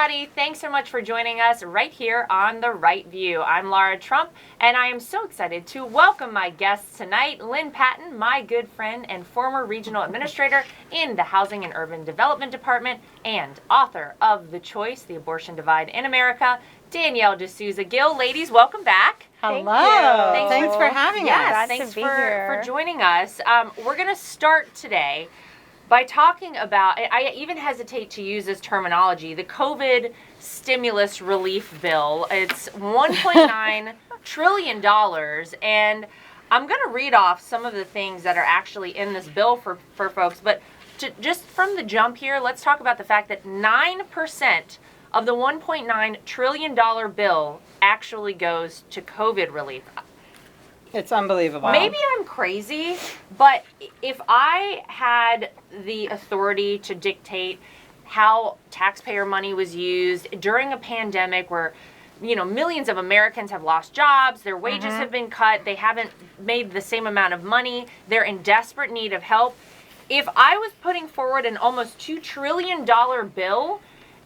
everybody. Thanks so much for joining us right here on The Right View. I'm Lara Trump, and I am so excited to welcome my guests tonight, Lynne Patton, my good friend and former regional administrator in the Housing and Urban Development Department, and author of The Choice, The Abortion Divide in America, Danielle D'Souza Gill. Ladies, welcome back. Hello. Thanks for having us. Yes, thanks for joining us. We're going to start today by talking about, I even hesitate to use this terminology, the COVID stimulus relief bill. It's $1.9 trillion, and I'm going to read off some of the things that are actually in this bill for folks, but just from the jump here, let's talk about the fact that 9% of the $1.9 trillion bill actually goes to COVID relief. It's unbelievable. Maybe I'm crazy, but if I had the authority to dictate how taxpayer money was used during a pandemic where, you know, millions of Americans have lost jobs, their wages have been cut, they haven't made the same amount of money, they're in desperate need of help. If I was putting forward an almost $2 trillion bill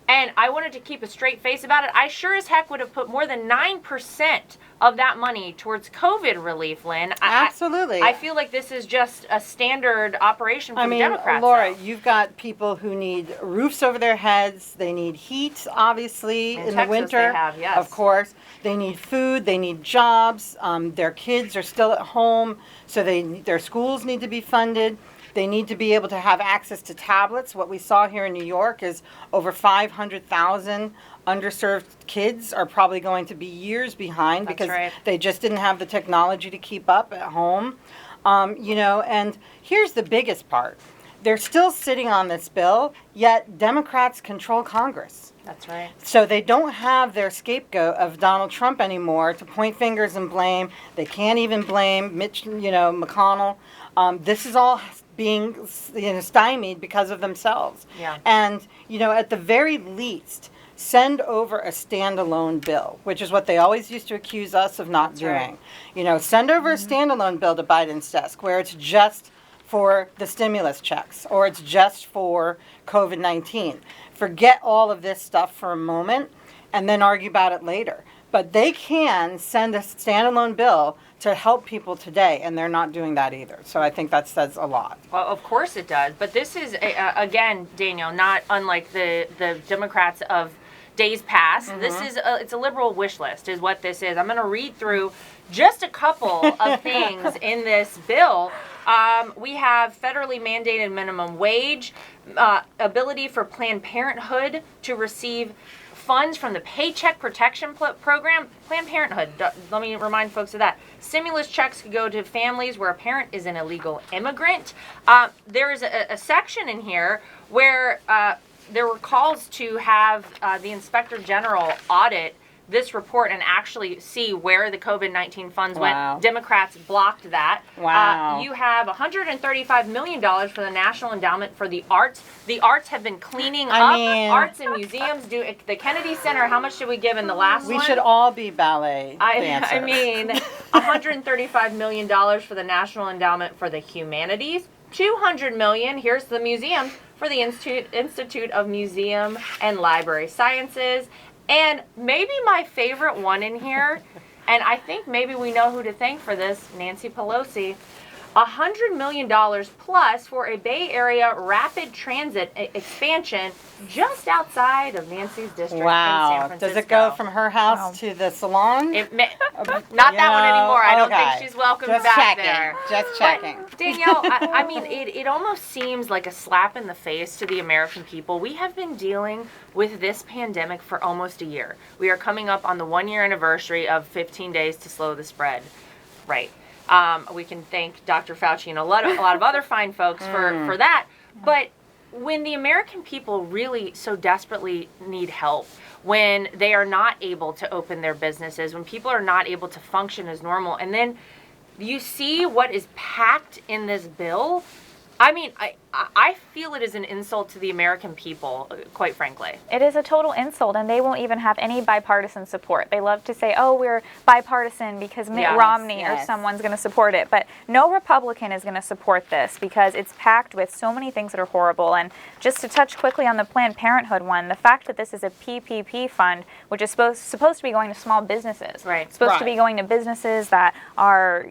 and I wanted to keep a straight face about it, I sure as heck would have put more than 9% of that money towards COVID relief, Lynn. Absolutely. I feel like this is just a standard operation for the Democrats. Laura, you've got people who need roofs over their heads. They need heat, obviously, in Texas the winter. They have, yes. Of course. They need food. They need jobs. Their kids are still at home, so their schools need to be funded. They need to be able to have access to tablets. What we saw here in New York is over 500,000 underserved kids are probably going to be years behind because they just didn't have the technology to keep up at home. And here's the biggest part. They're still sitting on this bill, yet Democrats control Congress. That's right. So they don't have their scapegoat of Donald Trump anymore to point fingers and blame. They can't even blame Mitch, McConnell. This is all being stymied because of themselves. Yeah. And, at the very least, send over a standalone bill, which is what they always used to accuse us of not doing. Right. Send over a standalone bill to Biden's desk where it's just for the stimulus checks or it's just for COVID-19. Forget all of this stuff for a moment and then argue about it later. But they can send a standalone bill to help people today, and they're not doing that either. So I think that says a lot. Well, of course it does. But this is, again, Danielle, not unlike the Democrats of days past. This is it's a liberal wish list is what this is. I'm going to read through just a couple of things in this bill. We have federally mandated minimum wage, ability for Planned Parenthood to receive funds from the Paycheck Protection Program. Planned Parenthood, let me remind folks of that. Stimulus checks could go to families where a parent is an illegal immigrant. There is a section in here where there were calls to have the Inspector General audit this report and actually see where the COVID-19 funds went. Democrats blocked that. Wow. You have $135 million for the National Endowment for the Arts. The arts have been cleaning up arts and museums. The Kennedy Center, how much did we give in the last one? We should all be ballet dancers. I mean, $135 million for the National Endowment for the Humanities. $200 million, here's the museum, for the Institute of Museum and Library Sciences. And maybe my favorite one in here, and I think maybe we know who to thank for this, Nancy Pelosi, $100 million plus for a Bay Area rapid transit expansion just outside of Nancy's district in San Francisco. Does it go from her house to the salon? Not that one anymore. I don't think she's welcome back there. Just checking. But Danielle, I mean, it almost seems like a slap in the face to the American people. We have been dealing with this pandemic for almost a year. We are coming up on the 1-year anniversary of 15 days to slow the spread. Right. We can thank Dr. Fauci and a lot of other fine folks for that. But when the American people really so desperately need help, when they are not able to open their businesses, when people are not able to function as normal, and then you see what is packed in this bill, I mean, I feel it is an insult to the American people, quite frankly. It is a total insult, and they won't even have any bipartisan support. They love to say, oh, we're bipartisan because Mitt Romney or someone's going to support it. But no Republican is going to support this because it's packed with so many things that are horrible. And just to touch quickly on the Planned Parenthood one, the fact that this is a PPP fund, which is supposed to be going to small businesses. Right. Supposed to be going to businesses that are,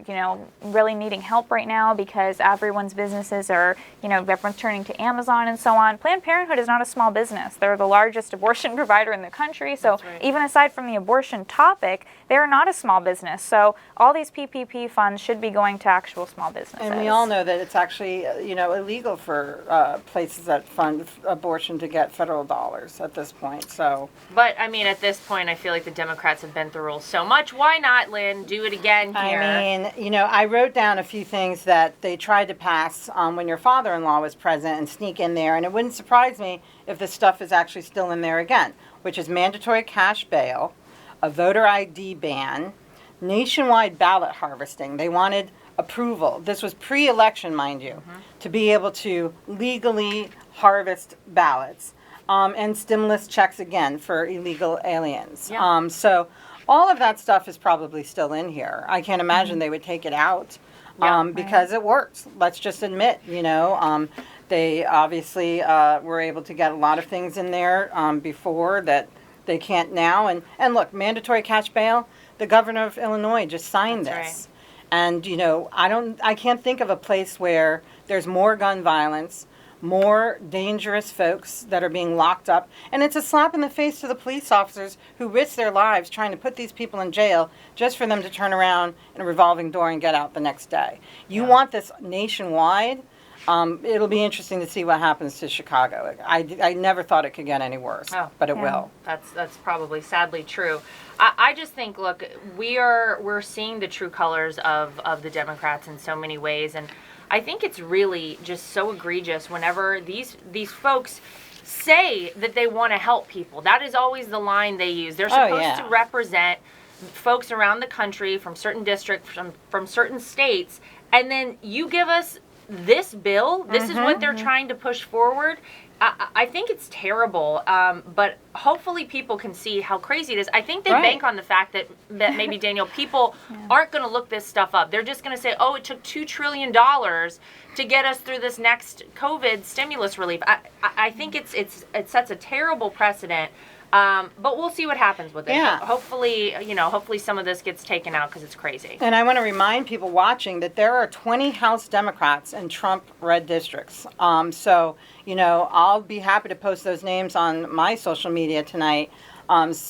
really needing help right now because everyone's businesses are, everyone's turning to Amazon and so on. Planned Parenthood is not a small business. They're the largest abortion provider in the country. So even aside from the abortion topic, they're not a small business. So all these PPP funds should be going to actual small businesses. And we all know that it's actually, illegal for places that fund abortion to get federal dollars at this point. So, but I mean, at this point, I feel like the Democrats have bent the rules so much. Why not, Lynn? Do it again here. I mean, I wrote down a few things that they tried to pass when your father-in-law was president and sneak in there, and it wouldn't surprise me if this stuff is actually still in there again, which is mandatory cash bail, a voter ID ban, nationwide ballot harvesting. They wanted approval. This was pre-election, mind you, to be able to legally harvest ballots, and stimulus checks again for illegal aliens. Yeah. So all of that stuff is probably still in here. I can't imagine they would take it out because it works. Let's just admit, they obviously were able to get a lot of things in there before that they can't now. And look, mandatory cash bail, the governor of Illinois just signed this. And, I can't think of a place where there's more gun violence, more dangerous folks that are being locked up. And it's a slap in the face to the police officers who risk their lives trying to put these people in jail just for them to turn around in a revolving door and get out the next day. You want this nationwide. It'll be interesting to see what happens to Chicago. I never thought it could get any worse, but it will. That's probably sadly true. I just think, look, we're seeing the true colors of the Democrats in so many ways, and I think it's really just so egregious whenever these folks say that they want to help people. That is always the line they use. They're supposed to represent folks around the country from certain districts, from certain states, and then you give us this bill. This is what they're trying to push forward. I think it's terrible, but hopefully people can see how crazy it is. I think they bank on the fact that maybe, Danielle, people aren't going to look this stuff up. They're just going to say, oh, it took $2 trillion to get us through this next COVID stimulus relief. I think it sets a terrible precedent. But we'll see what happens with it. Yeah. Hopefully some of this gets taken out because it's crazy. And I want to remind people watching that there are 20 House Democrats in Trump red districts. So, I'll be happy to post those names on my social media tonight.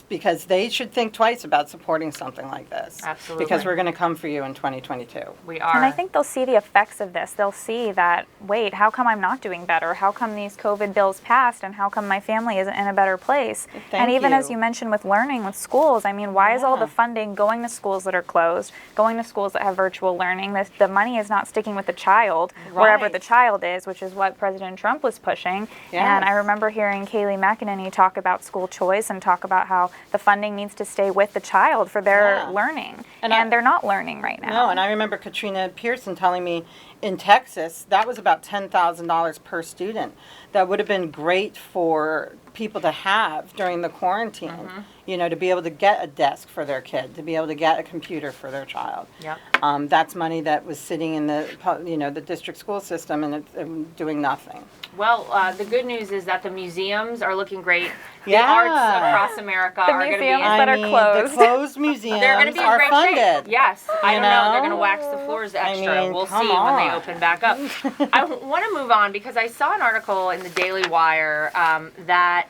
Because they should think twice about supporting something like this. Absolutely. Because we're going to come for you in 2022. We are. And I think they'll see the effects of this. They'll see that, wait, how come I'm not doing better? How come these COVID bills passed? And how come my family isn't in a better place? And even as you mentioned with learning, with schools, I mean, why is all the funding going to schools that are closed, going to schools that have virtual learning? The money is not sticking with the child, wherever the child is, which is what President Trump was pushing. Yes. And I remember hearing Kayleigh McEnany talk about school choice and talk about how the funding needs to stay with the child for their learning. And they're not learning right now. No, and I remember Katrina Pearson telling me in Texas, that was about $10,000 per student. That would have been great for people to have during the quarantine, to be able to get a desk for their kid, to be able to get a computer for their child. Yep. That's money that was sitting in the district school system and it's doing nothing. Well, the good news is that the museums are looking great. The arts across America are going to be that are closed. The closed museums they're going to be in are great funded. shape. Yes, I don't know. They're going to know? wax the floors extra. We'll see when they on. open back up. I want to move on because I saw an article in the Daily Wire that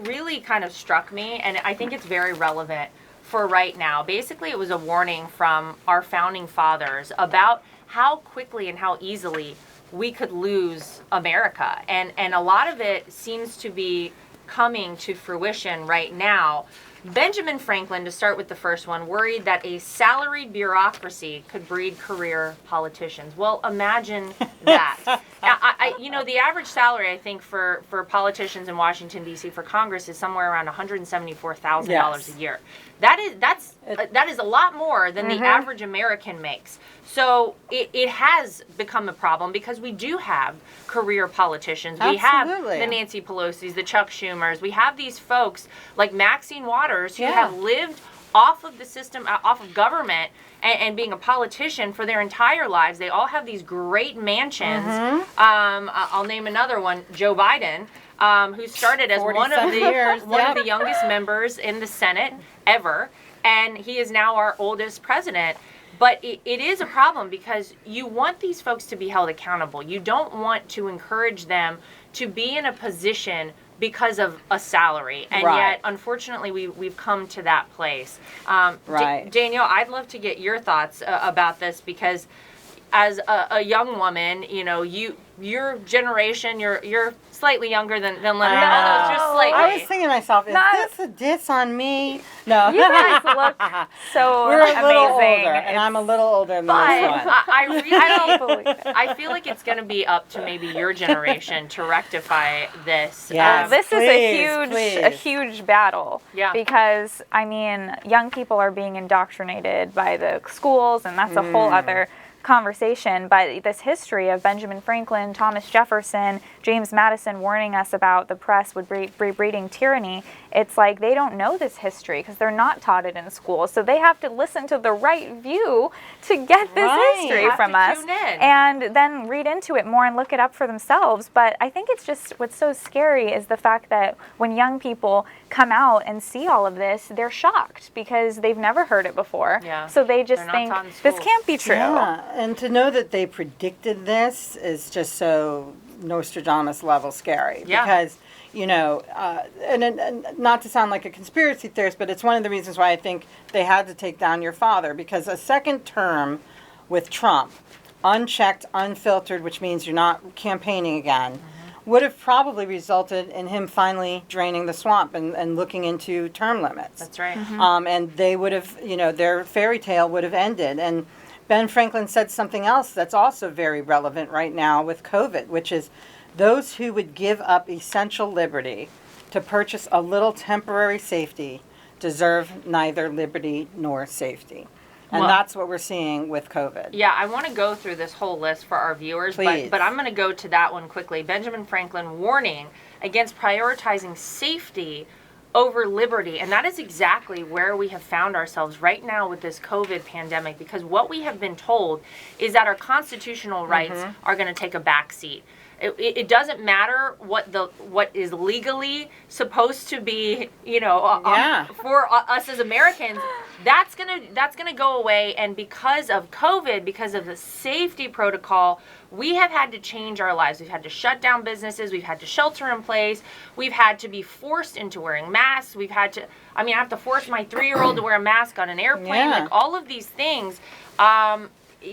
really kind of struck me, and I think it's very relevant for right now. Basically, it was a warning from our founding fathers about how quickly and how easily we could lose America. And a lot of it seems to be coming to fruition right now. Benjamin Franklin, to start with the first one, worried that a salaried bureaucracy could breed career politicians. Well, imagine that. The average salary, I think, for politicians in Washington, D.C. for Congress is somewhere around $174,000 a year. that is a lot more than the average American makes. So it has become a problem because we do have career politicians. We have the Nancy Pelosi's, the Chuck Schumers. We have these folks like Maxine Waters who have lived off of the system, off of government, and being a politician for their entire lives. They all have these great mansions. I'll name another one, Joe Biden, who started as one of the youngest members in the Senate ever, and he is now our oldest president. But it is a problem because you want these folks to be held accountable. You don't want to encourage them to be in a position because of a salary, and yet unfortunately we've come to that place. Danielle, I'd love to get your thoughts about this, because as a young woman, you know, your generation, you're slightly younger than Lynne, although just slightly. I was thinking to myself, is this a diss on me? No. You guys look so We're amazing. A little older, and I'm a little older than this one. I don't believe it. I feel like it's going to be up to maybe your generation to rectify this. Yes, this is a huge battle. Yeah. Because, I mean, young people are being indoctrinated by the schools, and that's a whole other conversation. But this history of Benjamin Franklin, Thomas Jefferson, James Madison warning us about the press would be breeding tyranny, it's like they don't know this history because they're not taught it in school. So they have to listen to the right view to get this history from us, and then read into it more and look it up for themselves. But I think it's just, what's so scary is the fact that when young people come out and see all of this, they're shocked because they've never heard it before. So they just think, this can't be true. And to know that they predicted this is just so Nostradamus level scary. Because, you know, and not to sound like a conspiracy theorist, but it's one of the reasons why I think they had to take down your father. Because a second term with Trump, unchecked, unfiltered, which means you're not campaigning again, would have probably resulted in him finally draining the swamp and looking into term limits. That's right. And they would have, you know, their fairy tale would have ended. And Ben Franklin said something else that's also very relevant right now with COVID, which is those who would give up essential liberty to purchase a little temporary safety deserve neither liberty nor safety. And that's what we're seeing with COVID. Yeah, I want to go through this whole list for our viewers, but I'm going to go to that one quickly. Benjamin Franklin warning against prioritizing safety over liberty. And that is exactly where we have found ourselves right now with this COVID pandemic, because what we have been told is that our constitutional rights are going to take a back seat. It doesn't matter what is legally supposed to be, you know, for us as Americans. That's gonna go away, and because of COVID, because of the safety protocol, we have had to change our lives. We've had to shut down businesses. We've had to shelter in place. We've had to be forced into wearing masks. We've had to. I mean, I have to force my 3-year-old to wear a mask on an airplane. Like all of these things.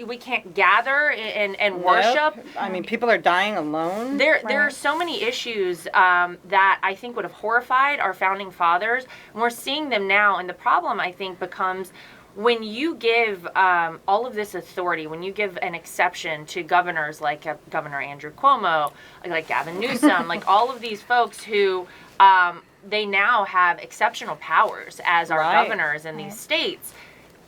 We can't gather and worship. I mean, people are dying alone. There are so many issues that I think would have horrified our founding fathers, and we're seeing them now. And the problem, I think, becomes when you give all of this authority, when you give an exception to governors like Governor Andrew Cuomo, like Gavin Newsom, like all of these folks who they now have exceptional powers as our governors in these states.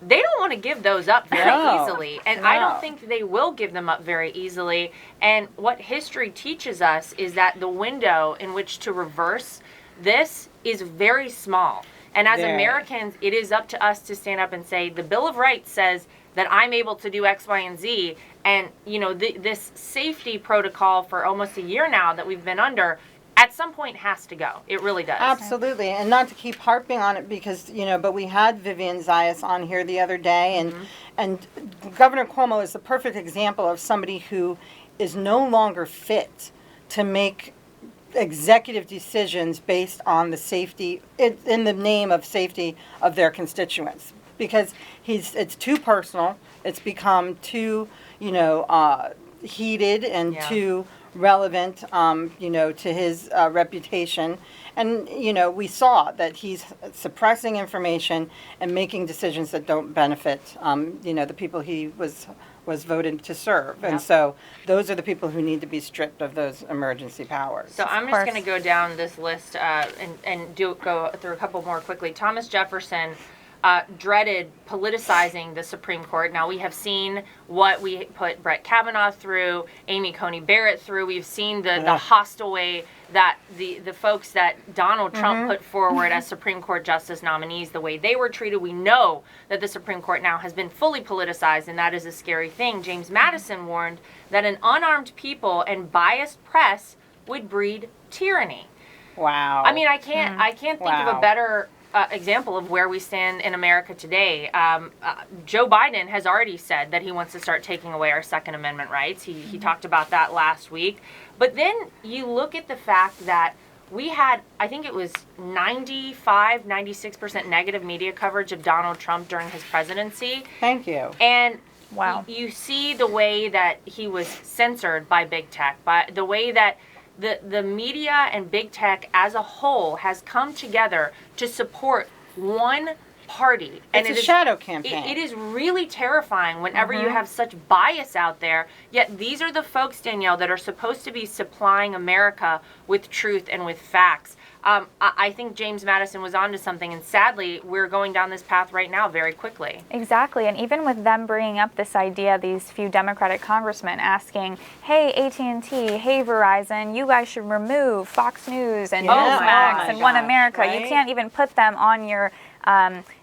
They don't want to give those up very easily, and I don't think they will give them up very easily. And what history teaches us is that the window in which to reverse this is very small. And as Americans, it is up to us to stand up and say, the Bill of Rights says that I'm able to do X, Y, and Z. And, you know, this safety protocol for almost a year now that we've been under, at some point has to go. It really does. Absolutely. And not to keep harping on it because, you know, but we had Vivian Zayas on here the other day, and Governor Cuomo is the perfect example of somebody who is no longer fit to make executive decisions based on the safety, in the name of safety of their constituents. Because it's too personal. It's become too, you know, heated and too relevant, you know, to his reputation. And, you know, we saw that he's suppressing information and making decisions that don't benefit, you know, the people he was voted to serve. And so those are the people who need to be stripped of those emergency powers. So I'm just going to go down this list and go through a couple more quickly. Thomas Jefferson dreaded politicizing the Supreme Court. Now, we have seen what we put Brett Kavanaugh through, Amy Coney Barrett through. We've seen the hostile way that the folks that Donald Trump put forward as Supreme Court justice nominees, the way they were treated. We know that the Supreme Court now has been fully politicized, and that is a scary thing. James Madison warned that an unarmed people and biased press would breed tyranny. Wow. I mean, I can't think of a better example of where we stand in America today. Joe Biden has already said that he wants to start taking away our Second Amendment rights. He talked about that last week. But then you look at the fact that we had, I think it was 96% negative media coverage of Donald Trump during his presidency. Thank you. And wow. You see the way that he was censored by big tech, by the way that the media and big tech as a whole has come together to support one party. And it's a shadow campaign. It is really terrifying whenever you have such bias out there, yet these are the folks, Danielle, that are supposed to be supplying America with truth and with facts. I think James Madison was onto something, and sadly, we're going down this path right now very quickly. Exactly, and even with them bringing up this idea, these few Democratic congressmen asking, hey, AT&T, hey, Verizon, you guys should remove Fox News and Newsmax and One America. Right? You can't even put them on your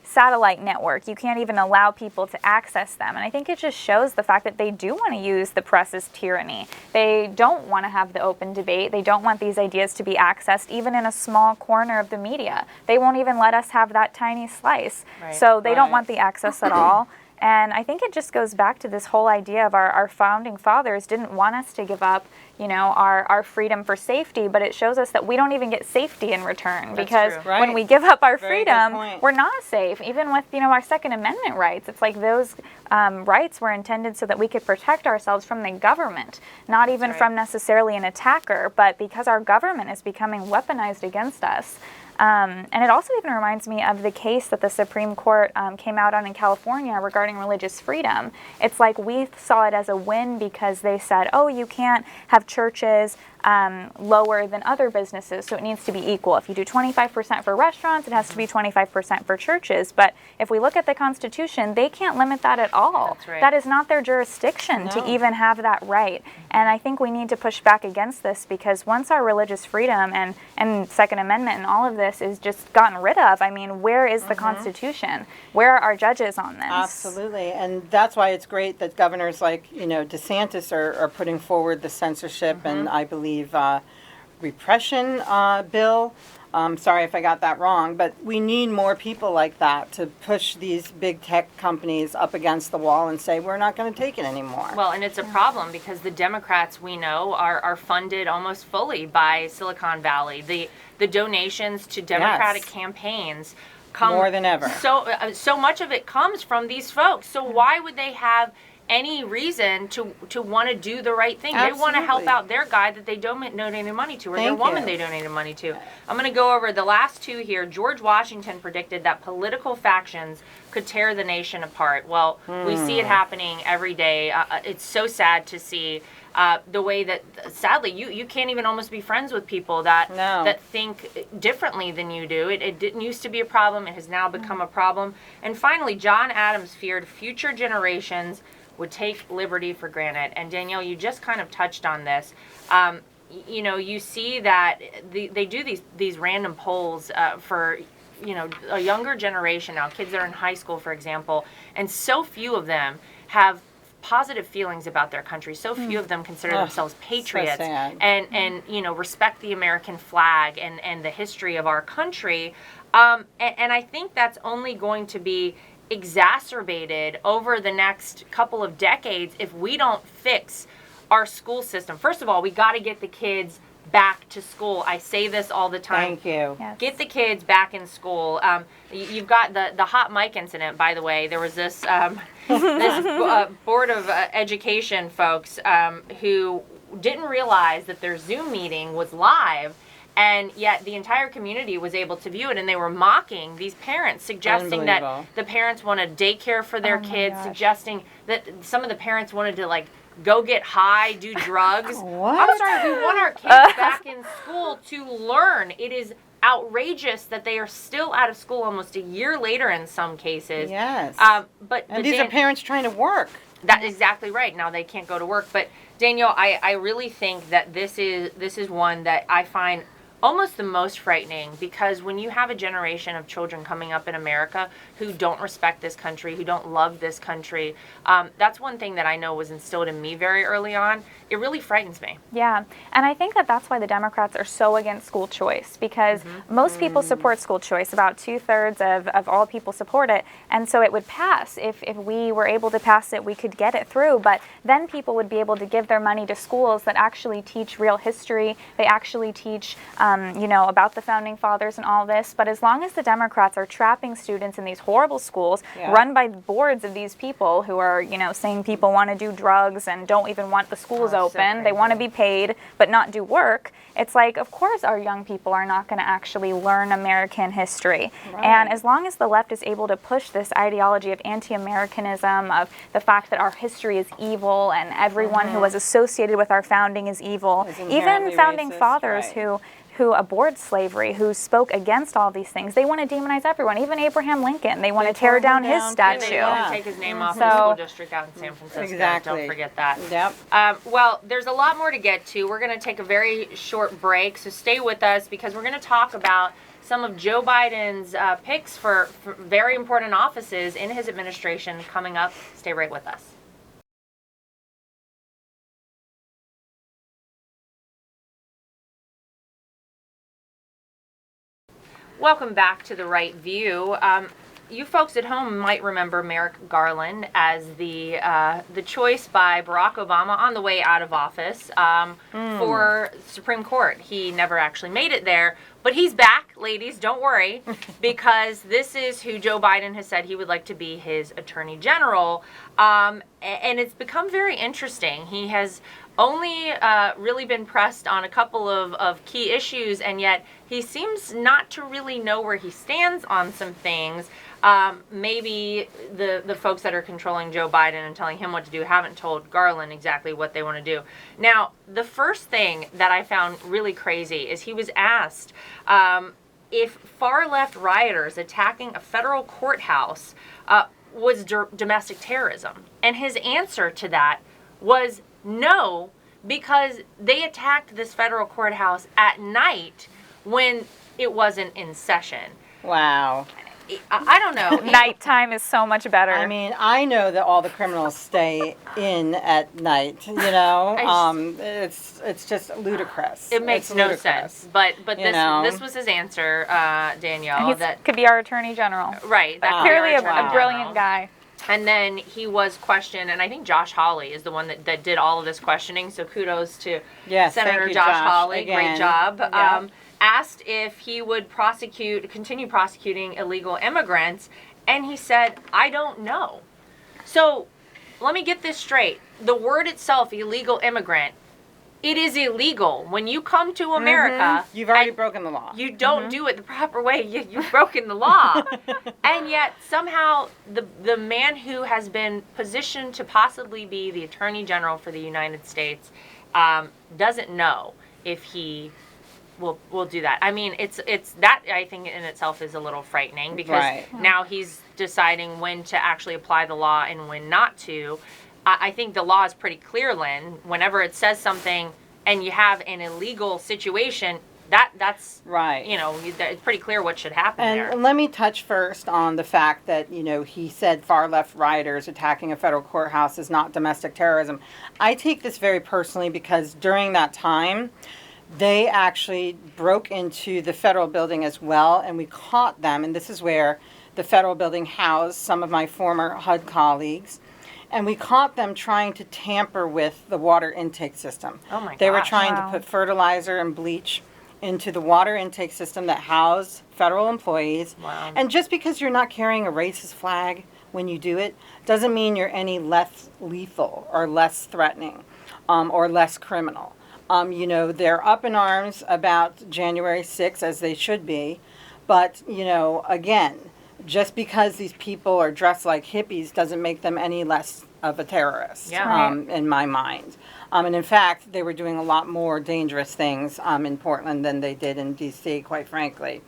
satellite network. You can't even allow people to access them. And I think it just shows the fact that they do want to use the press as tyranny. They don't want to have the open debate. They don't want these ideas to be accessed even in a small corner of the media. They won't even let us have that tiny slice. Right. So they don't want the access at all. And I think it just goes back to this whole idea of our founding fathers didn't want us to give up, our freedom for safety, but it shows us that we don't even get safety in return. That's because true. when we give up our Very freedom, good point. we're not safe. Even with, our Second Amendment rights, it's like those rights were intended so that we could protect ourselves from the government, not even from necessarily an attacker, but because our government is becoming weaponized against us. And it also even reminds me of the case that the Supreme Court came out on in California regarding religious freedom. It's like we saw it as a win because they said, oh, you can't have churches lower than other businesses, so it needs to be equal. If you do 25% for restaurants, it has to be 25% for churches. But if we look at the Constitution, they can't limit that at all. That's right. That is not their jurisdiction to even have that right. And I think we need to push back against this because once our religious freedom and Second Amendment and all of this is just gotten rid of, I mean, where is the Constitution? Where are our judges on this? Absolutely. And that's why it's great that governors like, DeSantis are putting forward the censorship and I believe repression bill. Sorry if I got that wrong, but we need more people like that to push these big tech companies up against the wall and say, we're not going to take it anymore. Well, and it's a problem because the Democrats, we know, are funded almost fully by Silicon Valley. The donations to Democratic campaigns come more than ever. So much of it comes from these folks. So why would they have any reason to want to do the right thing? Absolutely. They want to help out their guy that they donated money to, or their woman they donated money to. I'm going to go over the last two here. George Washington predicted that political factions could tear the nation apart. Well, we see it happening every day. It's so sad to see the way that, sadly, you can't even almost be friends with people that think differently than you do. It didn't used to be a problem. It has now become a problem. And finally, John Adams feared future generations would take liberty for granted. And Danielle, you just kind of touched on this. You see that they do these random polls for a younger generation now, kids that are in high school, for example, and so few of them have positive feelings about their country. So few of them consider themselves patriots and respect the American flag and the history of our country. And I think that's only going to be exacerbated over the next couple of decades if we don't fix our school system. First of all, we got to get the kids back to school. I say this all the time. Thank you. Yes. Get the kids back in school. You've got the hot mic incident, by the way. There was this Board of Education folks who didn't realize that their Zoom meeting was live, and yet the entire community was able to view it, and they were mocking these parents, suggesting that the parents wanted daycare for their kids, suggesting that some of the parents wanted to go get high, do drugs. What? I'm sorry, we want our kids back in school to learn. It is outrageous that they are still out of school almost a year later in some cases. Yes. But these are parents trying to work. That's exactly right. Now they can't go to work. But Danielle, I really think that this is one that I find almost the most frightening, because when you have a generation of children coming up in America who don't respect this country, who don't love this country, that's one thing that I know was instilled in me very early on. It really frightens me. Yeah, and I think that that's why the Democrats are so against school choice, because most people support school choice. About 2/3 of all people support it, and so it would pass. If we were able to pass it, we could get it through, but then people would be able to give their money to schools that actually teach real history. They actually teach about the Founding Fathers and all this. But as long as the Democrats are trapping students in these horrible schools run by boards of these people who are, saying people want to do drugs and don't even want the schools open. So they want to be paid but not do work. It's like, of course our young people are not going to actually learn American history. Right. And as long as the left is able to push this ideology of anti-Americanism, of the fact that our history is evil and everyone who was associated with our founding is evil, even Founding Fathers who abhorred slavery, who spoke against all these things. They want to demonize everyone, even Abraham Lincoln. They want to tear down his statue. They want to take his name off the school district out in San Francisco. Exactly. Don't forget that. Yep. Well, there's a lot more to get to. We're going to take a very short break, so stay with us, because we're going to talk about some of Joe Biden's picks for very important offices in his administration coming up. Stay right with us. Welcome back to The Right View. You folks at home might remember Merrick Garland as the choice by Barack Obama on the way out of office for Supreme Court. He never actually made it there, but he's back, ladies, don't worry, because this is who Joe Biden has said he would like to be his Attorney General, and it's become very interesting. He has only really been pressed on a couple of key issues, and yet he seems not to really know where he stands on some things. Maybe the folks that are controlling Joe Biden and telling him what to do haven't told Garland exactly what they want to do. Now, the first thing that I found really crazy is he was asked if far-left rioters attacking a federal courthouse was domestic terrorism. And his answer to that was no, because they attacked this federal courthouse at night when it wasn't in session. Wow. I don't know. Nighttime is so much better. I mean, I know that all the criminals stay in at night. It's just ludicrous. It makes no sense. But this was his answer, Danielle. That could be our Attorney General. Right. Clearly a brilliant guy. And then he was questioned, and I think Josh Hawley is the one that did all of this questioning. So kudos to Senator Josh Hawley. Again. Great job. Yep. Asked if he would continue prosecuting illegal immigrants, and he said, I don't know. So let me get this straight. The word itself, illegal immigrant, it is illegal. When you come to America, you've already broken the law. You don't do it the proper way. You've broken the law. And yet somehow the man who has been positioned to possibly be the Attorney General for the United States doesn't know if he will do that. I mean, it's that, I think, in itself is a little frightening, because now he's deciding when to actually apply the law and when not to. I think the law is pretty clear, Lynn. Whenever it says something and you have an illegal situation, that's right. It's pretty clear what should happen there. And let me touch first on the fact that, he said far left rioters attacking a federal courthouse is not domestic terrorism. I take this very personally, because during that time, they actually broke into the federal building as well, and we caught them. And this is where the federal building housed some of my former HUD colleagues. And we caught them trying to tamper with the water intake system. Oh my gosh. They were trying to put fertilizer and bleach into the water intake system that housed federal employees. Wow. And just because you're not carrying a racist flag when you do it doesn't mean you're any less lethal or less threatening or less criminal. They're up in arms about January 6th, as they should be. But, again, just because these people are dressed like hippies doesn't make them any less of a terrorist, in my mind. And in fact, they were doing a lot more dangerous things in Portland than they did in D.C., quite frankly.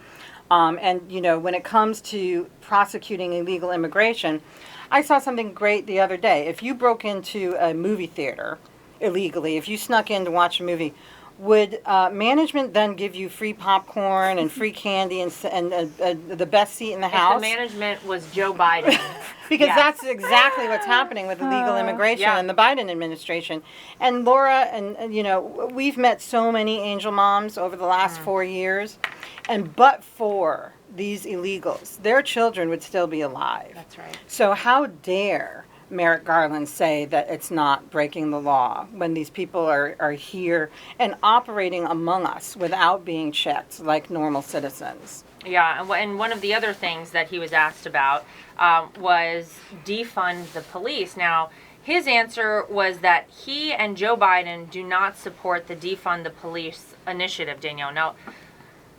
And, you know, when it comes to prosecuting illegal immigration, I saw something great the other day. If you broke into a movie theater illegally, if you snuck in to watch a movie, would management then give you free popcorn and free candy and the best seat in the house? If the management was Joe Biden. Because that's exactly what's happening with illegal immigration and the Biden administration. And Laura, and you know, we've met so many angel moms over the last 4 years, and but for these illegals, their children would still be alive. That's right. So how dare Merrick Garland say that it's not breaking the law when these people are here and operating among us without being checked like normal citizens. Yeah, and one of the other things that he was asked about was defund the police. Now, his answer was that he and Joe Biden do not support the defund the police initiative, Danielle. Now,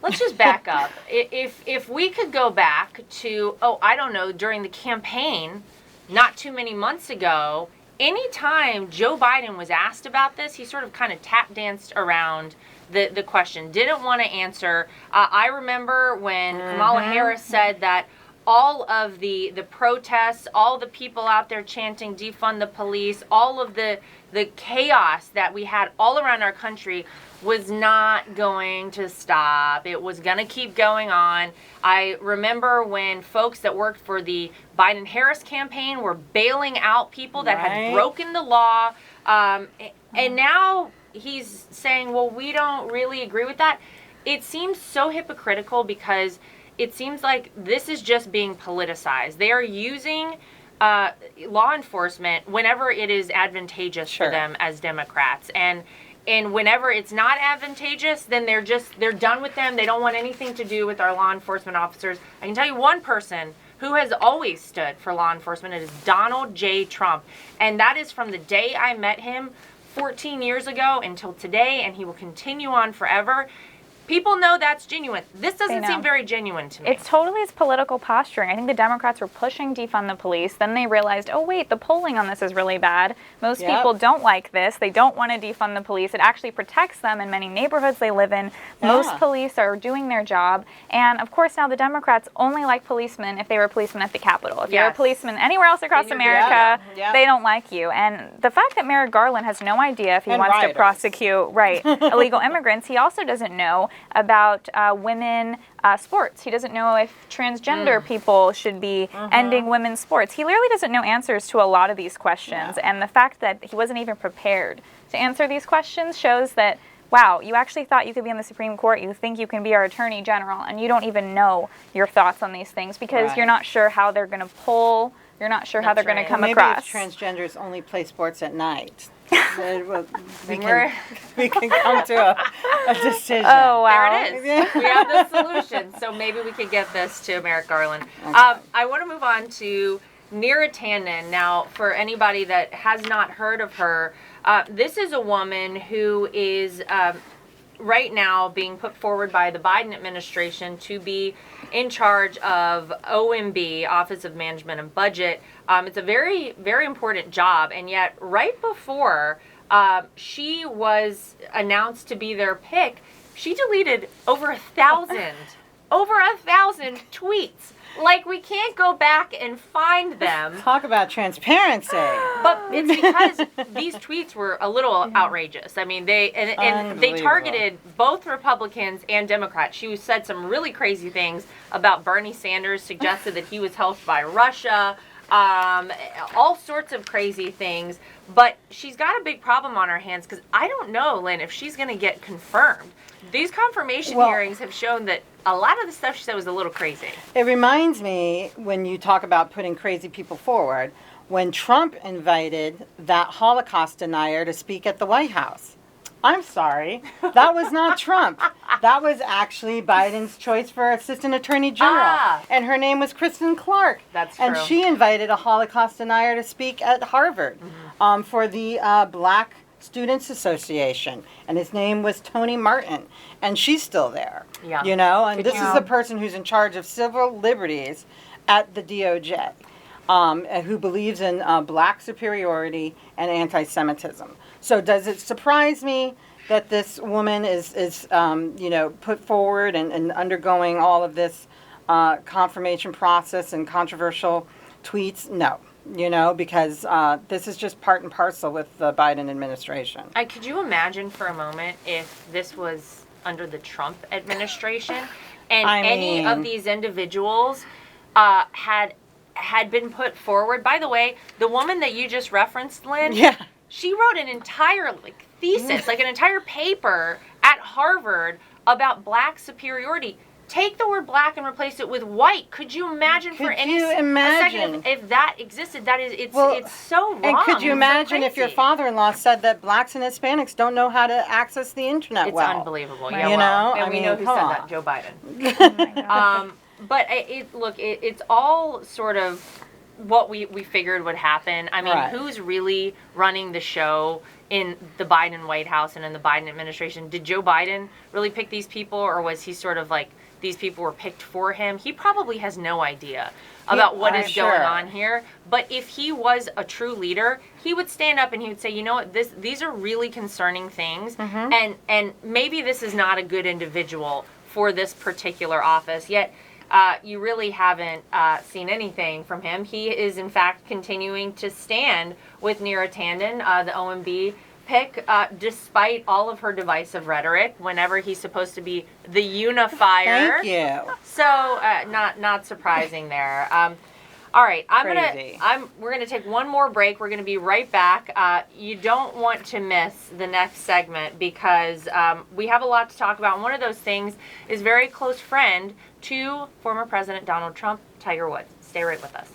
let's just back up. If we could go back to, I don't know, during the campaign, not too many months ago, anytime Joe Biden was asked about this, he sort of kind of tap danced around the question, didn't want to answer. I remember when Kamala Harris said that all of the protests, all the people out there chanting defund the police, all of the chaos that we had all around our country was not going to stop. It was going to keep going on. I remember when folks that worked for the Biden-Harris campaign were bailing out people that had broken the law. And now he's saying, well, we don't really agree with that. It seems so hypocritical because it seems like this is just being politicized. They are using law enforcement whenever it is advantageous for them as Democrats. And whenever it's not advantageous, then they're done with them. They don't want anything to do with our law enforcement officers. I can tell you one person who has always stood for law enforcement. It is Donald J. Trump. And that is from the day I met him 14 years ago until today, and he will continue on forever. People know that's genuine. This doesn't seem very genuine to me. It's political posturing. I think the Democrats were pushing defund the police. Then they realized, oh, wait, the polling on this is really bad. Most people don't like this. They don't want to defund the police. It actually protects them in many neighborhoods they live in. Most police are doing their job. And, of course, now the Democrats only like policemen if they were policemen at the Capitol. If you're a policeman anywhere else across America, they don't like you. And the fact that Merrick Garland has no idea if he wants to prosecute illegal immigrants, he also doesn't know about women sports. He doesn't know if transgender people should be ending women's sports. He literally doesn't know answers to a lot of these questions. And the fact that he wasn't even prepared to answer these questions shows that, wow, you actually thought you could be on the Supreme Court. You think you can be our Attorney General, and you don't even know your thoughts on these things because you're not sure how they're going to pull. You're not sure how they're going to come across. Maybe if transgenders only play sports at night, we can come to a decision. Oh, wow. There it is. We have the solution. So maybe we could get this to Merrick Garland. I want to move on to Lara Tannen. Now, for anybody that has not heard of her, this is a woman who is right now being put forward by the Biden administration to be in charge of OMB, Office of Management and Budget. It's a very, very important job, and yet right before she was announced to be their pick, she deleted over 1,000 tweets. Like, we can't go back and find them. Talk about transparency. But it's because these tweets were a little outrageous. I mean, they targeted both Republicans and Democrats. She said some really crazy things about Bernie Sanders, suggested that he was helped by Russia, all sorts of crazy things. But she's got a big problem on her hands because I don't know, Lynn, if she's going to get confirmed. These confirmation hearings have shown that a lot of the stuff she said was a little crazy. It reminds me, when you talk about putting crazy people forward, when Trump invited that Holocaust denier to speak at the White House. I'm sorry, that was not Trump. That was actually Biden's choice for Assistant Attorney General. And her name was Kristen Clark. That's true. And she invited a Holocaust denier to speak at Harvard for the Black Students Association, and his name was Tony Martin, and she's still there. You know, and this is the person who's in charge of civil liberties at the DOJ, who believes in black superiority and anti-Semitism. So does it surprise me that this woman is put forward and undergoing all of this confirmation process and controversial tweets? No. Because this is just part and parcel with the Biden administration. Could you imagine for a moment if this was under the Trump administration and any of these individuals had been put forward? By the way, the woman that you just referenced, Lynn, she wrote an entire thesis, an entire paper at Harvard about black superiority. Take the word black and replace it with white. Could you imagine a second if that existed? It's so wrong. And could you imagine if your father-in-law said that blacks and Hispanics don't know how to access the internet It's well? unbelievable. Right. And we know who said that, Joe Biden. But it's all sort of what we figured would happen. I mean, who's really running the show in the Biden White House and in the Biden administration? Did Joe Biden really pick these people, or was he sort of these people were picked for him? He probably has no idea about what is going on here. But if he was a true leader, he would stand up and he would say, you know what, these are really concerning things, and maybe this is not a good individual for this particular office. Yet you really haven't seen anything from him. He is, in fact, continuing to stand with Lara Tanden, the OMB pick, despite all of her divisive rhetoric, whenever he's supposed to be the unifier. Thank you. So, not surprising there. All right, we're gonna take one more break. We're gonna be right back. You don't want to miss the next segment because we have a lot to talk about. And one of those things is very close friend to former President Donald Trump, Tiger Woods. Stay right with us.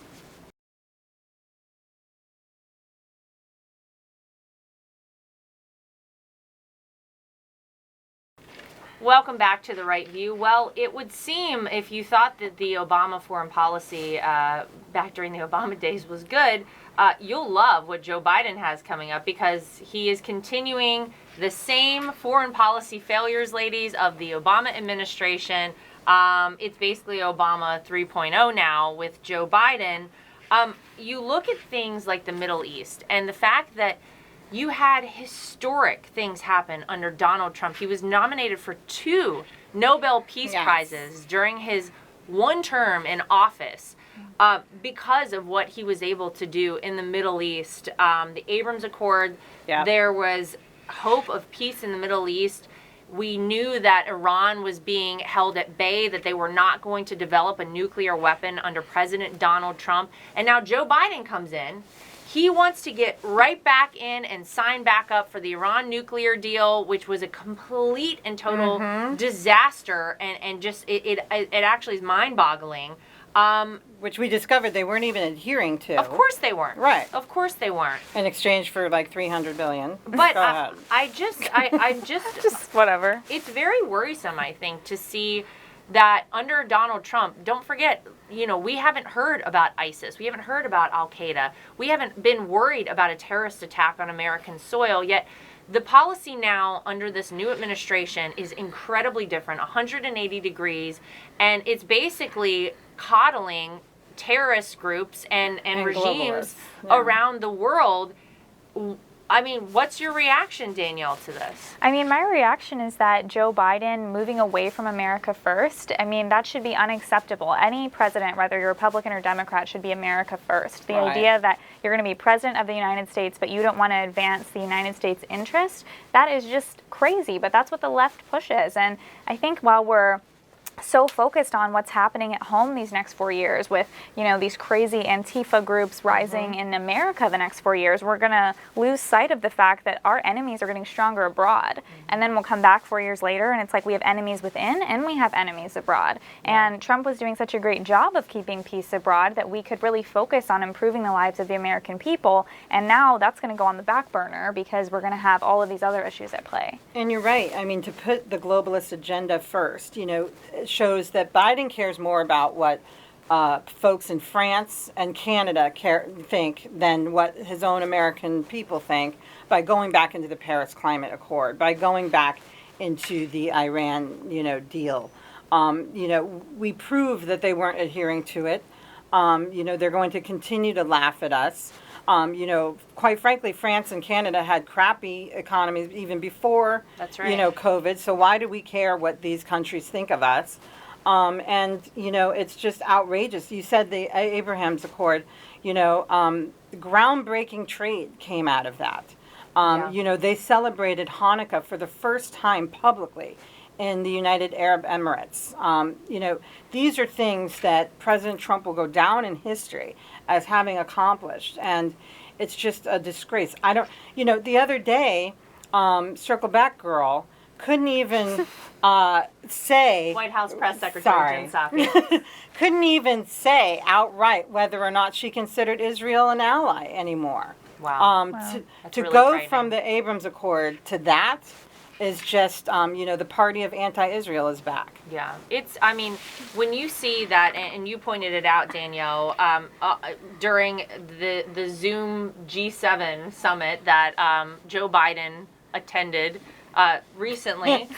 Welcome back to The Right View. Well, it would seem if you thought that the Obama foreign policy back during the Obama days was good, you'll love what Joe Biden has coming up, because he is continuing the same foreign policy failures, ladies, of the Obama administration. It's basically Obama 3.0 now with Joe Biden. You look at things like the Middle East and the fact that you had historic things happen under Donald Trump. He was nominated for 2 Nobel Peace Prizes during his one term in office because of what he was able to do in the Middle East. The Abrams Accord, there was hope of peace in the Middle East. We knew that Iran was being held at bay, that they were not going to develop a nuclear weapon under President Donald Trump. And now Joe Biden comes in. He wants to get right back in and sign back up for the Iran nuclear deal, which was a complete and total disaster, and just it actually is mind-boggling. Which we discovered they weren't even adhering to. Of course they weren't. Right. Of course they weren't. In exchange for $300 billion. But I'm just whatever. It's very worrisome, I think, to see that under Donald Trump, don't forget, we haven't heard about ISIS. We haven't heard about Al-Qaeda. We haven't been worried about a terrorist attack on American soil, yet the policy now under this new administration is incredibly different, 180 degrees, and it's basically coddling terrorist groups and regimes around the world. I mean, what's your reaction, Danielle, to this? I mean, my reaction is that Joe Biden moving away from America first, I mean, that should be unacceptable. Any president, whether you're Republican or Democrat, should be America first. The idea that you're going to be president of the United States, but you don't want to advance the United States' interest, that is just crazy. But that's what the left pushes. And I think while we're so focused on what's happening at home these next 4 years with, these crazy Antifa groups rising in America the next 4 years, we're going to lose sight of the fact that our enemies are getting stronger abroad. And then we'll come back 4 years later and it's like we have enemies within and we have enemies abroad. And Trump was doing such a great job of keeping peace abroad that we could really focus on improving the lives of the American people. And now that's going to go on the back burner because we're going to have all of these other issues at play. And you're right. I mean, to put the globalist agenda first, shows that Biden cares more about what folks in France and Canada think than what his own American people think by going back into the Paris Climate Accord, by going back into the Iran, deal. We proved that they weren't adhering to it. They're going to continue to laugh at us. Quite frankly, France and Canada had crappy economies even before, That's right. COVID. So why do we care what these countries think of us? It's just outrageous. You said the Abraham's Accord, groundbreaking trade came out of that. They celebrated Hanukkah for the first time publicly in the United Arab Emirates. These are things that President Trump will go down in history as having accomplished, and it's just a disgrace. The other day, Circle Back Girl couldn't even say... White House Press Secretary Jen Psaki. Couldn't even say outright whether or not she considered Israel an ally anymore. Wow. To really go frightening. from the Abrams Accord to that is just, the party of anti-Israel is back. Yeah, when you see that, and you pointed it out, Danielle, during the Zoom G7 summit that Joe Biden attended recently,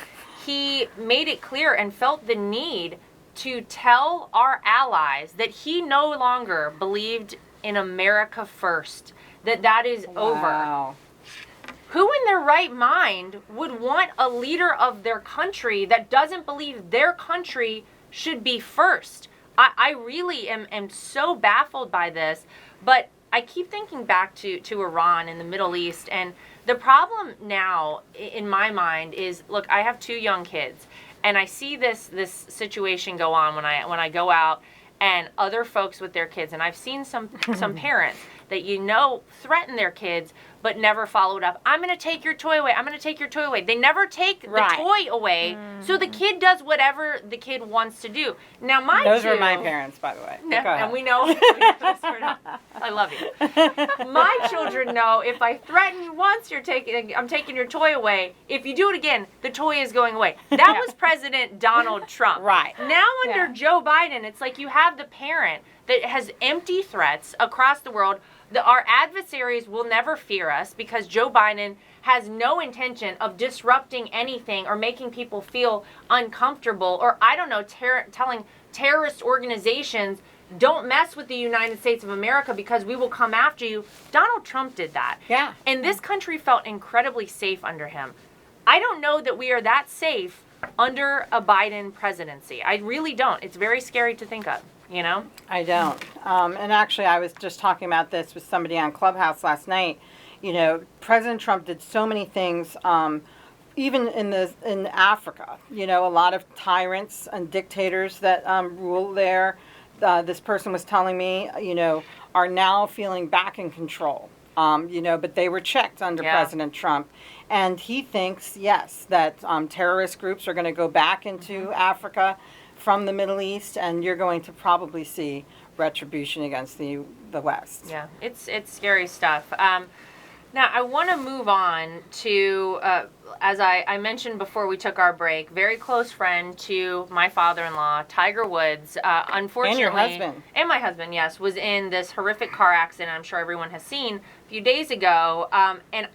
he made it clear and felt the need to tell our allies that he no longer believed in America first, that is over. Wow. Who in their right mind would want a leader of their country that doesn't believe their country should be first? I really am so baffled by this, but I keep thinking back to Iran and the Middle East, and the problem now in my mind is, look, I have 2 young kids, and I see this situation go on when I go out and other folks with their kids, and I've seen some parents that threaten their kids but never followed up. I'm going to take your toy away. I'm going to take your toy away. They never take the toy away, so the kid does whatever the kid wants to do. Now, Those were my parents, by the way. Yeah, and we know. I love you. My children know if I threaten you once, I'm taking your toy away. If you do it again, the toy is going away. That was President Donald Trump. Right. Now under Joe Biden, it's like you have the parent that has empty threats across the world. Our adversaries will never fear us because Joe Biden has no intention of disrupting anything or making people feel uncomfortable or, telling terrorist organizations, don't mess with the United States of America because we will come after you. Donald Trump did that. Yeah. And this country felt incredibly safe under him. I don't know that we are that safe under a Biden presidency. I really don't. It's very scary to think of. I don't. And actually, I was just talking about this with somebody on Clubhouse last night. President Trump did so many things, even in Africa. A lot of tyrants and dictators that rule there. This person was telling me, are now feeling back in control. But they were checked under President Trump. And he thinks, yes, that terrorist groups are going to go back into Africa from the Middle East, and you're going to probably see retribution against the West. Yeah, it's scary stuff. Now, I want to move on to, as I mentioned before we took our break, very close friend to my father-in-law, Tiger Woods. Unfortunately, and your husband. And my husband, yes, was in this horrific car accident I'm sure everyone has seen a few days ago. And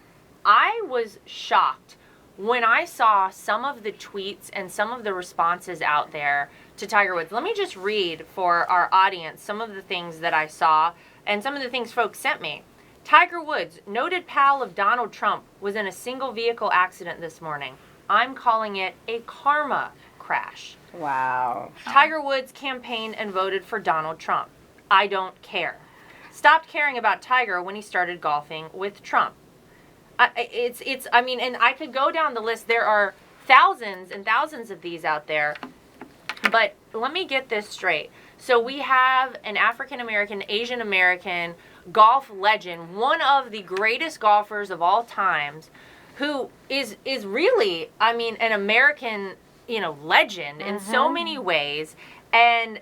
I was shocked when I saw some of the tweets and some of the responses out there to Tiger Woods. Let me just read for our audience some of the things that I saw and some of the things folks sent me. Tiger Woods, noted pal of Donald Trump, was in a single vehicle accident this morning. I'm calling it a karma crash. Wow. Tiger Woods campaigned and voted for Donald Trump. I don't care. Stopped caring about Tiger when he started golfing with Trump. And I could go down the list. There are thousands and thousands of these out there. But let me get this straight. So we have an African American, Asian American golf legend, one of the greatest golfers of all times, who is really, an American, legend in so many ways, and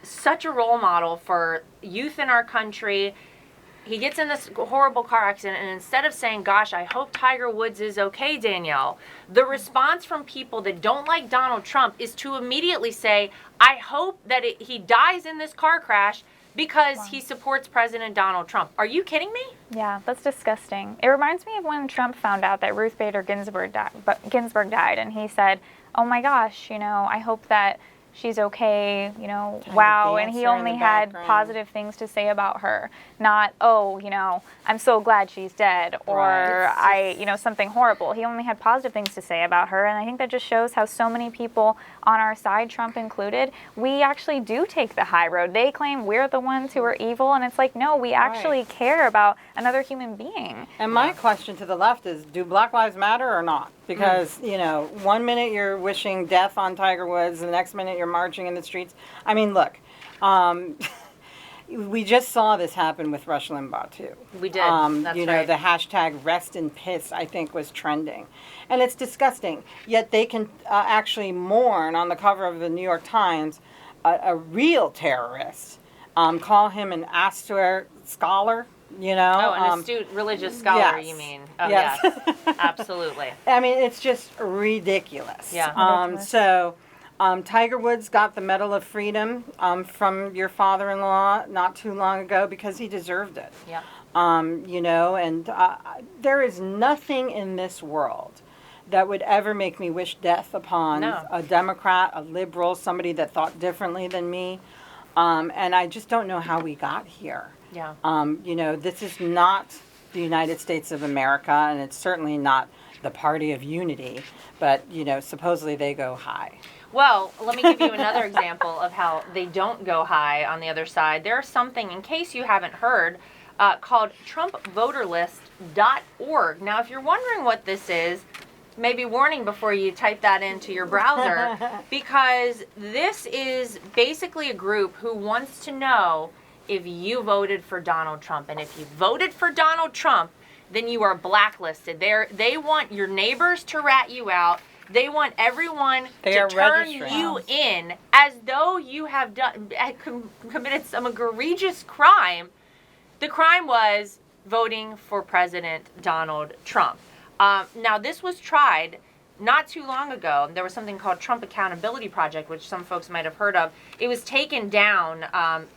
such a role model for youth in our country. He gets in this horrible car accident, and instead of saying, gosh, I hope Tiger Woods is okay, Danielle, the response from people that don't like Donald Trump is to immediately say, I hope that he dies in this car crash because he supports President Donald Trump. Are you kidding me? Yeah, that's disgusting. It reminds me of when Trump found out that Ruth Bader Ginsburg died, and he said, oh my gosh, I hope that she's okay, Kind of wow. And he dancer in only the had background. positive things to say about her. Not, oh, I'm so glad she's dead, or Right. something horrible. He only had positive things to say about her. And I think that just shows how so many people on our side, Trump included, we actually do take the high road. They claim we're the ones who are evil. And it's like, no, we actually care about another human being. And my question to the left is, do Black Lives Matter or not? Because, 1 minute you're wishing death on Tiger Woods, the next minute you're marching in the streets. I mean, look, we just saw this happen with Rush Limbaugh, too. We did. That's right. The hashtag rest in piss, I think, was trending. And it's disgusting. Yet they can actually mourn on the cover of the New York Times a real terrorist, call him an Astor scholar. An astute religious scholar, yes. you mean? Oh, Yes. yes. Absolutely. I mean, it's just ridiculous. Yeah. So, Tiger Woods got the Medal of Freedom from your father-in-law not too long ago because he deserved it. Yeah. There is nothing in this world that would ever make me wish death upon a Democrat, a liberal, somebody that thought differently than me. And I just don't know how we got here. Yeah. This is not the United States of America, and it's certainly not the Party of Unity, but, supposedly they go high. Well, let me give you another example of how they don't go high on the other side. There's something, in case you haven't heard, called TrumpVoterList.org. Now, if you're wondering what this is, maybe warning before you type that into your browser, because this is basically a group who wants to know if you voted for Donald Trump. And if you voted for Donald Trump, then you are blacklisted. They want your neighbors to rat you out. They want everyone to turn you in as though you have committed some egregious crime. The crime was voting for President Donald Trump. Now, this was tried not too long ago. There was something called Trump Accountability Project, which some folks might have heard of. It was taken down,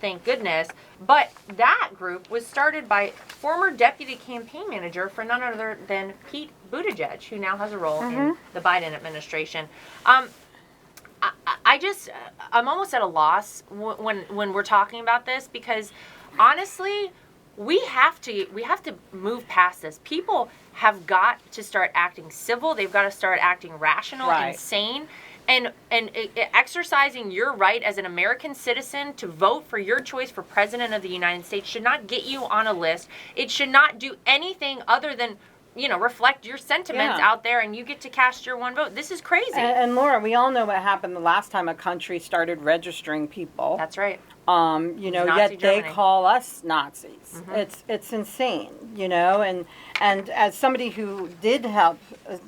thank goodness. But that group was started by former deputy campaign manager for none other than Pete Buttigieg, who now has a role in the Biden administration. I'm almost at a loss when we're talking about this, because honestly, we have to move past this. People have got to start acting civil. They've got to start acting rational and sane, and exercising your right as an American citizen to vote for your choice for president of the United States should not get you on a list. It should not do anything other than reflect your sentiments out there, and you get to cast your one vote. This is crazy. And Laura, we all know what happened the last time a country started registering people. That's right. Yet they call us Nazis. It's insane, and as somebody who did help,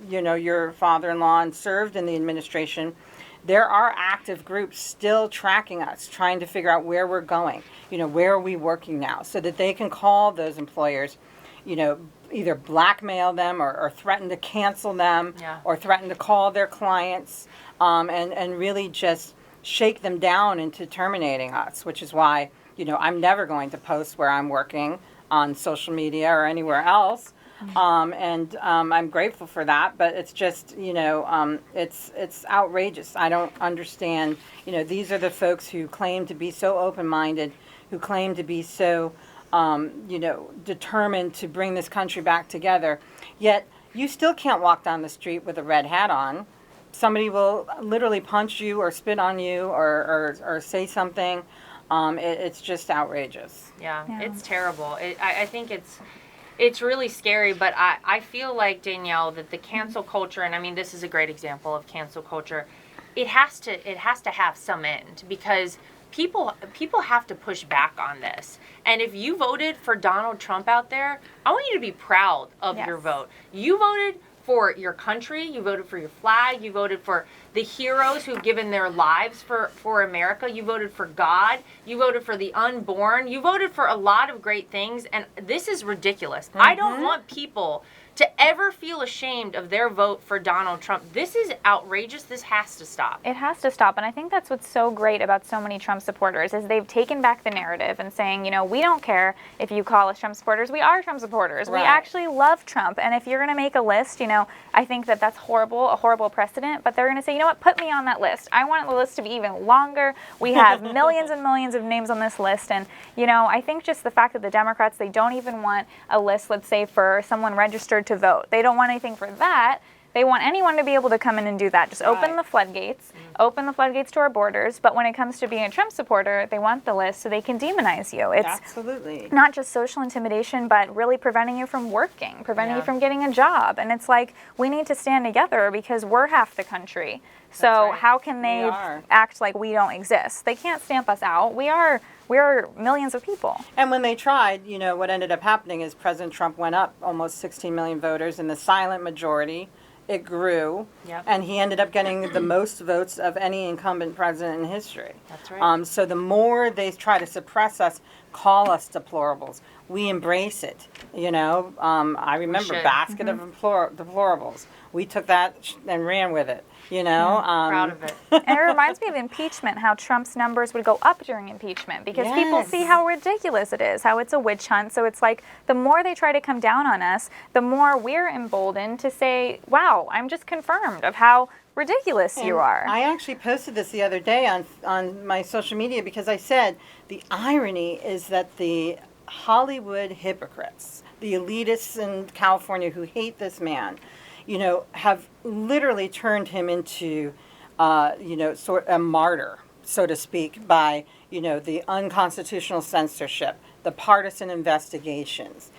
your father-in-law and served in the administration, there are active groups still tracking us, trying to figure out where we're going, where are we working now, so that they can call those employers, either blackmail them or threaten to cancel them or threaten to call their clients, and really just shake them down into terminating us, which is why, I'm never going to post where I'm working on social media or anywhere else. I'm grateful for that, but it's just, it's outrageous. I don't understand. These are the folks who claim to be so open-minded, who claim to be so, determined to bring this country back together. Yet you still can't walk down the street with a red hat on. Somebody will literally punch you or spit on you or say something. It's just outrageous. Yeah. It's terrible. I think it's really scary, but I feel like, Danielle, that the cancel culture, and I mean, this is a great example of cancel culture, it has to have some end, because people have to push back on this. And if you voted for Donald Trump out there, I want you to be proud of your vote. You voted for your country, you voted for your flag, you voted for the heroes who've given their lives for America, you voted for God, you voted for the unborn, you voted for a lot of great things, and this is ridiculous. I don't want people to ever feel ashamed of their vote for Donald Trump. This is outrageous. This has to stop. It has to stop. And I think that's what's so great about so many Trump supporters is they've taken back the narrative and saying, we don't care if you call us Trump supporters. We are Trump supporters. Right. We actually love Trump. And if you're going to make a list, I think that that's horrible, a horrible precedent. But they're going to say, what, put me on that list. I want the list to be even longer. We have millions and millions of names on this list. And, I think just the fact that the Democrats, they don't even want a list, let's say, for someone registered to vote. They don't want anything for that. They want anyone to be able to come in and do that. Just open the floodgates, open the floodgates to our borders. But when it comes to being a Trump supporter, they want the list so they can demonize you. It's absolutely not just social intimidation, but really preventing you from working, preventing you from getting a job. And it's like, we need to stand together because we're half the country. So how can they act like we don't exist? They can't stamp us out. We are millions of people. And when they tried, what ended up happening is President Trump went up almost 16 million voters in the silent majority. It grew, and he ended up getting the most votes of any incumbent president in history. That's right. So the more they try to suppress us, call us deplorables, we embrace it. I remember basket of deplorables. We took that and ran with it. Proud of it. And it reminds me of impeachment, how Trump's numbers would go up during impeachment because people see how ridiculous it is, how it's a witch hunt. So it's like the more they try to come down on us, the more we're emboldened to say, wow, I'm just confirmed of how ridiculous you are. I actually posted this the other day on my social media because I said the irony is that the Hollywood hypocrites, the elitists in California who hate this man, have literally turned him into, sort of a martyr, so to speak, by, the unconstitutional censorship, the partisan investigations,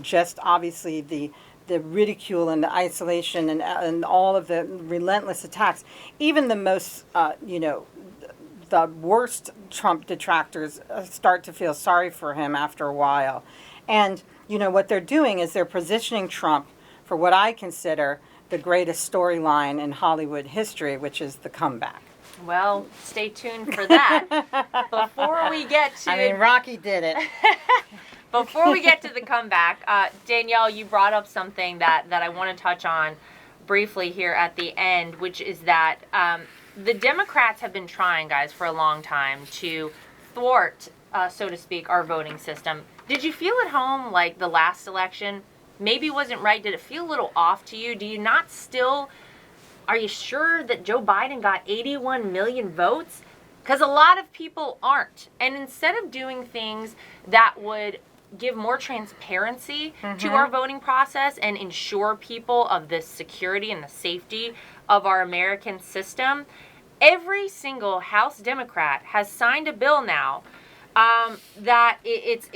just obviously the ridicule and the isolation and all of the relentless attacks. Even the most, the worst Trump detractors start to feel sorry for him after a while. And, what they're doing is they're positioning Trump for what I consider the greatest storyline in Hollywood history, which is the comeback. Well, stay tuned for that. Before we get to... Rocky did it. Before we get to the comeback, Danielle, you brought up something that I want to touch on briefly here at the end, which is that the Democrats have been trying, guys, for a long time to thwart, so to speak, our voting system. Did you feel at home like the last election maybe wasn't right? Did it feel a little off to you? Do you not still, are you sure that Joe Biden got 81 million votes? Because a lot of people aren't. And instead of doing things that would give more transparency to our voting process and ensure people of the security and the safety of our American system, every single House Democrat has signed a bill now that it's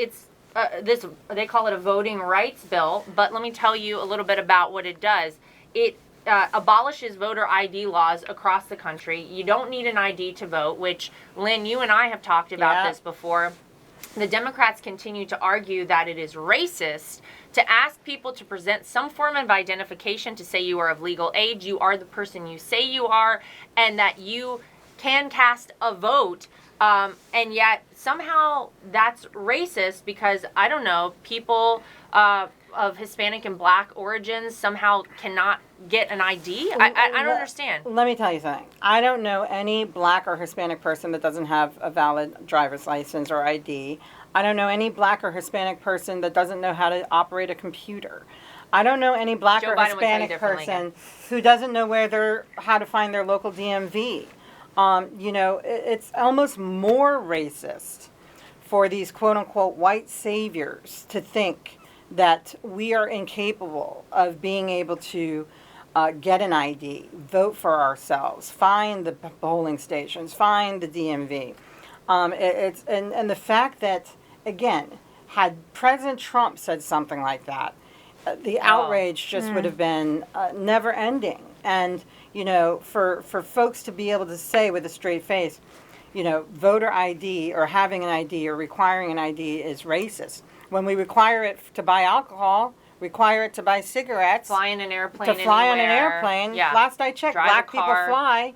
this, they call it a voting rights bill, but let me tell you a little bit about what it does. It abolishes voter ID laws across the country. You don't need an ID to vote, which, Lynn, you and I have talked about this before. The Democrats continue to argue that it is racist to ask people to present some form of identification to say you are of legal age, you are the person you say you are, and that you can cast a vote. And yet somehow that's racist because, I don't know, people of Hispanic and Black origins somehow cannot get an ID? I don't understand. Let me tell you something. I don't know any Black or Hispanic person that doesn't have a valid driver's license or ID. I don't know any Black or Hispanic person that doesn't know how to operate a computer. I don't know any Black or Hispanic person who doesn't know how to find their local DMV. It's almost more racist for these quote-unquote white saviors to think that we are incapable of being able to get an ID, vote for ourselves, find the polling stations, find the DMV. And the fact that, again, had President Trump said something like that, the outrage just would have been never ending. And, for folks to be able to say with a straight face, voter ID or having an ID or requiring an ID is racist. When we require it to buy alcohol, require it to buy cigarettes. Fly in an airplane to fly on an airplane. Yeah. Last I checked, Black people fly.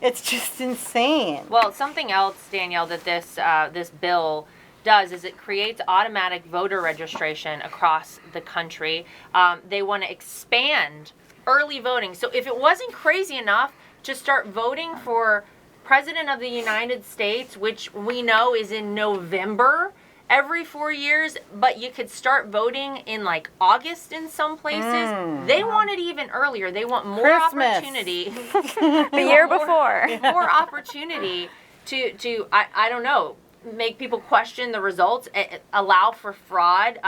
It's just insane. Well, something else, Danielle, that this bill does is it creates automatic voter registration across the country. They want to expand early voting. So if it wasn't crazy enough to start voting for President of the United States, which we know is in November, every 4 years, but you could start voting in like August in some places. They want it even earlier. They want more Christmas. opportunity. The year before. More opportunity to I don't know, make people question the results, allow for fraud.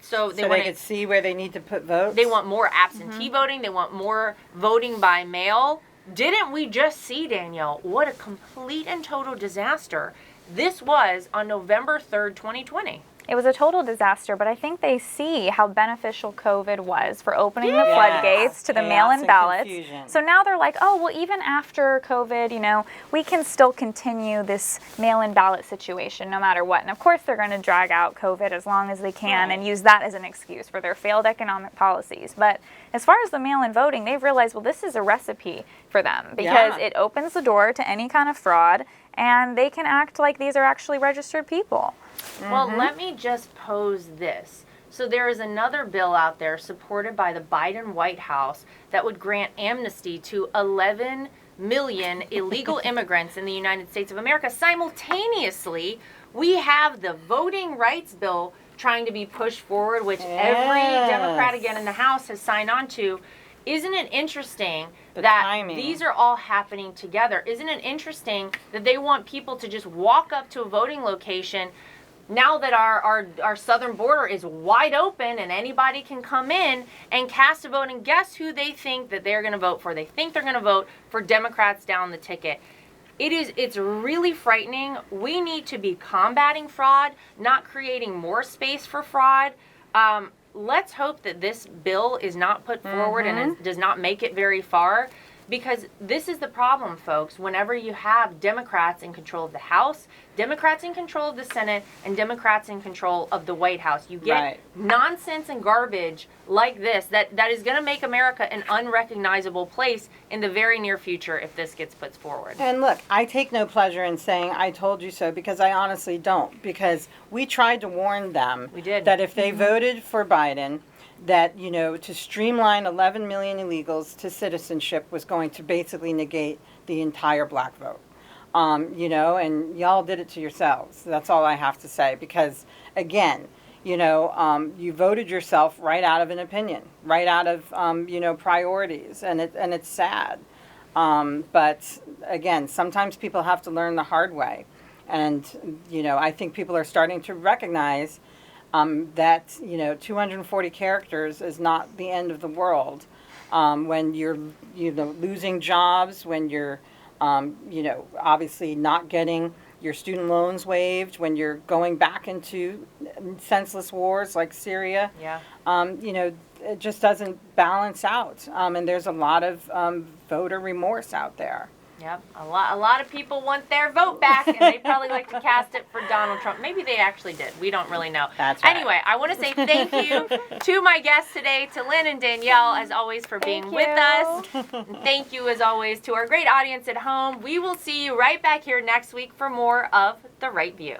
So they could see where they need to put votes. They want more absentee voting. They want more voting by mail. Didn't we just see, Danielle, what a complete and total disaster this was on November 3rd, 2020? It was a total disaster, but I think they see how beneficial COVID was for opening the floodgates to the mail-in ballots. Confusion. So now they're like, oh, well, even after COVID, you know, we can still continue this mail-in ballot situation no matter what. And of course, they're going to drag out COVID as long as they can and use that as an excuse for their failed economic policies. But as far as the mail-in voting, they've realized, well, this is a recipe for them because it opens the door to any kind of fraud, and they can act like these are actually registered people. Well, let me just pose this. So there is another bill out there supported by the Biden White House that would grant amnesty to 11 million illegal immigrants in the United States of America. Simultaneously, we have the voting rights bill trying to be pushed forward, which every Democrat again in the House has signed on to. Isn't it interesting that timing. These are all happening together? Isn't it interesting that they want people to just walk up to a voting location now that our southern border is wide open and anybody can come in and cast a vote, and guess who they think that they're going to vote for? They think they're going to vote for Democrats down the ticket. It's really frightening. We need to be combating fraud, not creating more space for fraud. Let's hope that this bill is not put forward and it does not make it very far, because this is the problem, folks. Whenever you have Democrats in control of the House, Democrats in control of the Senate, and Democrats in control of the White House, you get nonsense and garbage like this that is going to make America an unrecognizable place in the very near future if this gets put forward. And look, I take no pleasure in saying I told you so, because I honestly don't, because we tried to warn them that if they voted for Biden, that, you know, to streamline 11 million illegals to citizenship was going to basically negate the entire black vote. You know, and y'all did it to yourselves. That's all I have to say, because, again, you know, you voted yourself right out of an opinion, right out of, you know, priorities, and it's sad. But, again, sometimes people have to learn the hard way. And, you know, I think people are starting to recognize that, you know, 240 characters is not the end of the world. When you're, you know, losing jobs, when you're, you know, obviously not getting your student loans waived, when you're going back into senseless wars like Syria, you know, it just doesn't balance out. And there's a lot of voter remorse out there. Yep, a lot of people want their vote back, and they probably like to cast it for Donald Trump. Maybe they actually did. We don't really know. That's right. Anyway, I want to say thank you to my guests today, to Lynne and Danielle, as always, for being with us. Thank you, as always, to our great audience at home. We will see you right back here next week for more of The Right View.